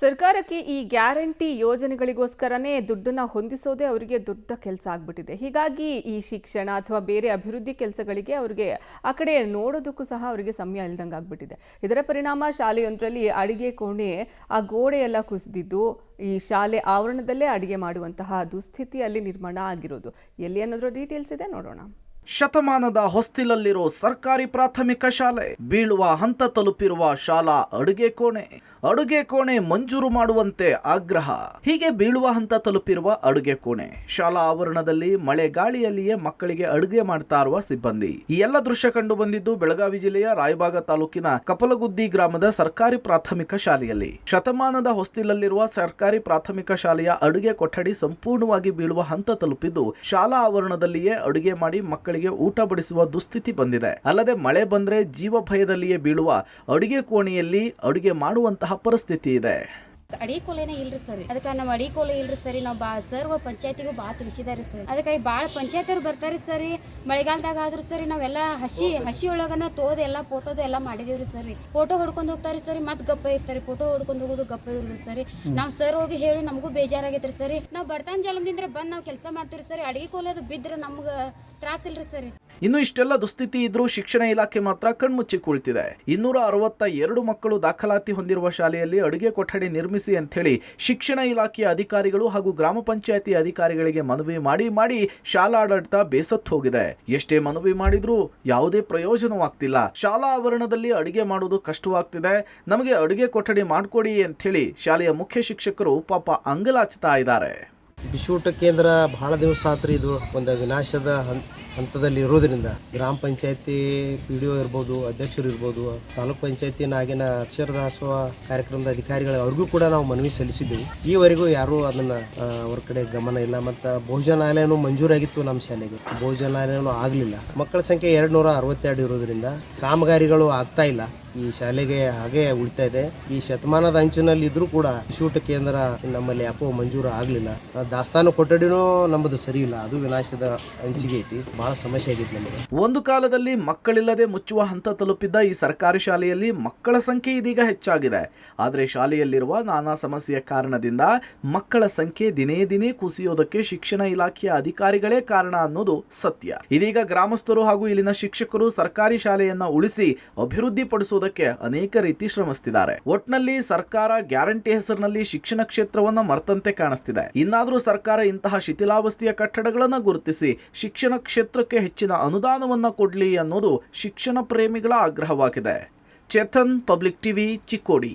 ಸರ್ಕಾರಕ್ಕೆ ಈ ಗ್ಯಾರಂಟಿ ಯೋಜನೆಗಳಿಗೋಸ್ಕರನೇ ದುಡ್ಡನ್ನ ಹೊಂದಿಸೋದೇ ಅವರಿಗೆ ದೊಡ್ಡ ಕೆಲಸ ಆಗ್ಬಿಟ್ಟಿದೆ. ಹೀಗಾಗಿ ಈ ಶಿಕ್ಷಣ ಅಥವಾ ಬೇರೆ ಅಭಿವೃದ್ಧಿ ಕೆಲಸಗಳಿಗೆ ಅವರಿಗೆ ಆ ಕಡೆ ನೋಡೋದಕ್ಕೂ ಸಹ ಅವರಿಗೆ ಸಮಯ ಇಲ್ದಂಗೆ ಆಗ್ಬಿಟ್ಟಿದೆ. ಇದರ ಪರಿಣಾಮ ಶಾಲೆಯೊಂದರಲ್ಲಿ ಅಡಿಗೆ ಕೋಣೆ ಆ ಗೋಡೆಯೆಲ್ಲ ಕುಸಿದಿದ್ದು ಈ ಶಾಲೆ ಆವರಣದಲ್ಲೇ ಅಡಿಗೆ ಮಾಡುವಂತಹ ದುಸ್ಥಿತಿ ಅಲ್ಲಿ ನಿರ್ಮಾಣ ಆಗಿರೋದು. ಎಲ್ಲಿ ಅನ್ನೋದ್ರ ಡೀಟೇಲ್ಸ್ ಇದೆ, ನೋಡೋಣ. ಶತಮಾನದ ಹೊಸ್ತಿಲಲ್ಲಿರೋ ಸರ್ಕಾರಿ ಪ್ರಾಥಮಿಕ ಶಾಲೆ ಬೀಳುವ ಹಂತ ತಲುಪಿರುವ ಶಾಲಾ ಅಡುಗೆ ಕೋಣೆ ಮಂಜೂರು ಮಾಡುವಂತೆ ಆಗ್ರಹ. ಹೀಗೆ ಬೀಳುವ ಹಂತ ತಲುಪಿರುವ ಅಡುಗೆ ಕೋಣೆ ಶಾಲಾ ಆವರಣದಲ್ಲಿ ಮಳೆ ಗಾಳಿಯಲ್ಲಿಯೇ ಮಕ್ಕಳಿಗೆ ಅಡುಗೆ ಮಾಡ್ತಾ ಇರುವ ಸಿಬ್ಬಂದಿ. ಈ ಎಲ್ಲ ದೃಶ್ಯ ಕಂಡು ಬಂದಿದ್ದು ಬೆಳಗಾವಿ ಜಿಲ್ಲೆಯ ರಾಯಬಾಗ ತಾಲೂಕಿನ ಕಪಲಗುದ್ದಿ ಗ್ರಾಮದ ಸರ್ಕಾರಿ ಪ್ರಾಥಮಿಕ ಶಾಲೆಯಲ್ಲಿ. ಶತಮಾನದ ಹೊಸ್ತಿಲಲ್ಲಿರುವ ಸರ್ಕಾರಿ ಪ್ರಾಥಮಿಕ ಶಾಲೆಯ ಅಡುಗೆ ಕೊಠಡಿ ಸಂಪೂರ್ಣವಾಗಿ ಬೀಳುವ ಹಂತ ತಲುಪಿದ್ದು ಶಾಲಾ ಆವರಣದಲ್ಲಿಯೇ ಅಡುಗೆ ಮಾಡಿ ಮಕ್ಕಳಿಗೆ ಊಟ ಬಡಿಸುವ ದುಸ್ಥಿತಿ ಬಂದಿದೆ. ಅಲ್ಲದೆ ಮಳೆ ಬಂದ್ರೆ ಜೀವ ಭಯದಲ್ಲಿಯೇ ಬೀಳುವ ಅಡುಗೆ ಕೋಣೆಯಲ್ಲಿ ಅಡುಗೆ ಮಾಡುವಂತಹ ಪರಿಸ್ಥಿತಿ ಇದೆ. ಅಡಿಗೆ ಕೋಲೆನೇ ಇಲ್ರಿ ಸರ್, ಅದಕ್ಕೆ ನಮ್ಮ ಅಡಿಗೆ ಕೋಲೆ ಇಲ್ರಿ ಸರಿ. ನಾವು ಸರ್ ಪಂಚಾಯತಿಗೂ ತಿಳಿಸಿದಾರೆ ಸರ್. ಅದಕ್ಕಾಗಿ ಭಾಳ ಪಂಚಾಯತ್ ಬರ್ತಾರೆ ಸರಿ. ಮಳೆಗಾಲದಾಗ ಆದ್ರೂ ಸರಿ ನಾವೆಲ್ಲ ಹಸಿ ಒಳಗನ ತೋದು ಎಲ್ಲ ಫೋಟೋದು ಎಲ್ಲ ಮಾಡಿದೀವ್ರಿ ಸರಿ. ಫೋಟೋ ಹೊಡ್ಕೊಂಡು ಹೋಗ್ತಾರೆ ಸರಿ, ಮತ್ತೆ ಗಪ್ಪ ಇರ್ತಾರೆ. ಫೋಟೋ ಹೊಡ್ಕೊಂಡು ಹೋಗೋದು ಗಪ್ಪ ಇರ್ರಿ ಸರಿ. ನಾವು ಸರ್ ಹೋಗಿ ಹೇಳಿ ನಮಗೂ ಬೇಜಾರಾಗೈತ್ರಿ ಸರಿ. ನಾವು ಬಡತನ ಜಲಮದಿಂದ ಬಂದು ನಾವು ಕೆಲಸ ಮಾಡ್ತೀವಿ ಸರಿ. ಅಡಿಗೆ ಕೋಲೆದು ಬಿದ್ರೆ ನಮ್ಗೆ ತ್ರಾಸ ಇಲ್ರಿ ಸರಿ. ಇನ್ನು ಇಷ್ಟೆಲ್ಲ ದುಸ್ಥಿತಿ ಇದ್ರೂ ಶಿಕ್ಷಣ ಇಲಾಖೆ ಮಾತ್ರ ಕಣ್ಮುಚ್ಚಿ ಕುಳಿತಿದೆ. 262 ಮಕ್ಕಳು ದಾಖಲಾತಿ ಹೊಂದಿರುವ ಶಾಲೆಯಲ್ಲಿ ಅಡುಗೆ ಕೊಠಡಿ ನಿರ್ಮಿಸಿ ಅಂತ ಹೇಳಿ ಶಿಕ್ಷಣ ಇಲಾಖೆಯ ಅಧಿಕಾರಿಗಳು ಹಾಗೂ ಗ್ರಾಮ ಪಂಚಾಯತಿ ಅಧಿಕಾರಿಗಳಿಗೆ ಮನವಿ ಮಾಡಿ ಶಾಲಾಡಳಿತ ಬೇಸತ್ತು ಹೋಗಿದೆ. ಎಷ್ಟೇ ಮನವಿ ಮಾಡಿದ್ರೂ ಯಾವುದೇ ಪ್ರಯೋಜನವಾಗ್ತಿಲ್ಲ. ಶಾಲಾ ಆವರಣದಲ್ಲಿ ಅಡುಗೆ ಮಾಡೋದು ಕಷ್ಟವಾಗ್ತಿದೆ, ನಮಗೆ ಅಡುಗೆ ಕೊಠಡಿ ಮಾಡಿಕೊಡಿ ಅಂತ ಹೇಳಿ ಶಾಲೆಯ ಮುಖ್ಯ ಶಿಕ್ಷಕರು ಪಾಪ ಅಂಗಲಾಚ್ತಾ ಇದ್ದಾರೆ. ಬಿಸಿಯೂಟ ಕೇಂದ್ರ ಬಹಳ ದಿವಸ ಆತ್ರಿ. ಇದು ಒಂದು ವಿನಾಶದ ಹಂತದಲ್ಲಿ ಇರೋದ್ರಿಂದ ಗ್ರಾಮ ಪಂಚಾಯತಿ PDO ಇರ್ಬೋದು, ಅಧ್ಯಕ್ಷರು ಇರ್ಬೋದು, ತಾಲೂಕ್ ಪಂಚಾಯತಿನಾಗಿನ ಅಕ್ಷರದಾಸೋಹ ಕಾರ್ಯಕ್ರಮದ ಅಧಿಕಾರಿಗಳು ಅವ್ರಿಗೂ ಕೂಡ ನಾವು ಮನವಿ ಸಲ್ಲಿಸಿದ್ದೀವಿ. ಈವರೆಗೂ ಯಾರೂ ಅದನ್ನ ಅವ್ರ ಕಡೆ ಗಮನ ಇಲ್ಲ. ಮತ್ತು ಭೋಜನಾಲಯನೂ ಮಂಜೂರಾಗಿತ್ತು ನಮ್ಮ ಶಾಲೆಗೆ, ಭೋಜನಾಲಯನೂ ಆಗಲಿಲ್ಲ. ಮಕ್ಕಳ ಸಂಖ್ಯೆ 262 ಇರೋದ್ರಿಂದ ಕಾಮಗಾರಿಗಳು ಆಗ್ತಾ ಇಲ್ಲ. ಈ ಶಾಲೆಗೆ ಹಾಗೆ ಉಳಿತಾ ಇದೆ. ಈ ಶತಮಾನದ ಅಂಚಿನಲ್ಲಿ ಇದ್ರೂ ಕೂಡ ಬಿಸಿಯೂಟ ಕೇಂದ್ರ ನಮ್ಮಲ್ಲಿ ಯಾಕೋ ಮಂಜೂರು ಆಗಲಿಲ್ಲ. ದಾಸ್ತಾನು ಕೊಠಡಿನೂ ನಮ್ಮದು ಸರಿ ಇಲ್ಲ, ಅದು ವಿನಾಶದ ಅಂಚಿಗೆ ಐತಿ. ಬಹಳ ಸಮಸ್ಯೆ ಆಗೈತಿ ನಮಗೆ. ಒಂದು ಕಾಲದಲ್ಲಿ ಮಕ್ಕಳಿಲ್ಲದೆ ಮುಚ್ಚುವ ಹಂತ ತಲುಪಿದ್ದ ಈ ಸರ್ಕಾರಿ ಶಾಲೆಯಲ್ಲಿ ಮಕ್ಕಳ ಸಂಖ್ಯೆ ಇದೀಗ ಹೆಚ್ಚಾಗಿದೆ. ಆದರೆ ಶಾಲೆಯಲ್ಲಿರುವ ನಾನಾ ಸಮಸ್ಯೆಯ ಕಾರಣದಿಂದ ಮಕ್ಕಳ ಸಂಖ್ಯೆ ದಿನೇ ದಿನೇ ಕುಸಿಯೋದಕ್ಕೆ ಶಿಕ್ಷಣ ಇಲಾಖೆಯ ಅಧಿಕಾರಿಗಳೇ ಕಾರಣ ಅನ್ನೋದು ಸತ್ಯ. ಇದೀಗ ಗ್ರಾಮಸ್ಥರು ಹಾಗೂ ಇಲ್ಲಿನ ಶಿಕ್ಷಕರು ಸರ್ಕಾರಿ ಶಾಲೆಯನ್ನ ಉಳಿಸಿ ಅಭಿವೃದ್ಧಿ ಪಡಿಸುವುದಕ್ಕೆ ಅನೇಕ ರೀತಿ ಶ್ರಮಿಸುತ್ತಿದ್ದಾರೆ. ಒಟ್ನಲ್ಲಿ ಸರ್ಕಾರ ಗ್ಯಾರಂಟಿ ಹೆಸರಿನಲ್ಲಿ ಶಿಕ್ಷಣ ಕ್ಷೇತ್ರವನ್ನ ಮರ್ತಂತೆ ಕಾಣಿಸ್ತಿದೆ. ಇನ್ನಾದರೂ ಸರ್ಕಾರ ಇಂತಹ ಶಿಥಿಲಾವಸ್ಥೆಯ ಕಟ್ಟಡಗಳನ್ನು ಗುರುತಿಸಿ ಶಿಕ್ಷಣ ಕ್ಷೇತ್ರಕ್ಕೆ ಹೆಚ್ಚಿನ ಅನುದಾನವನ್ನ ಕೊಡ್ಲಿ ಅನ್ನೋದು ಶಿಕ್ಷಣ ಪ್ರೇಮಿಗಳ ಆಗ್ರಹವಾಗಿದೆ. Chetan, public TV, Chikkodi.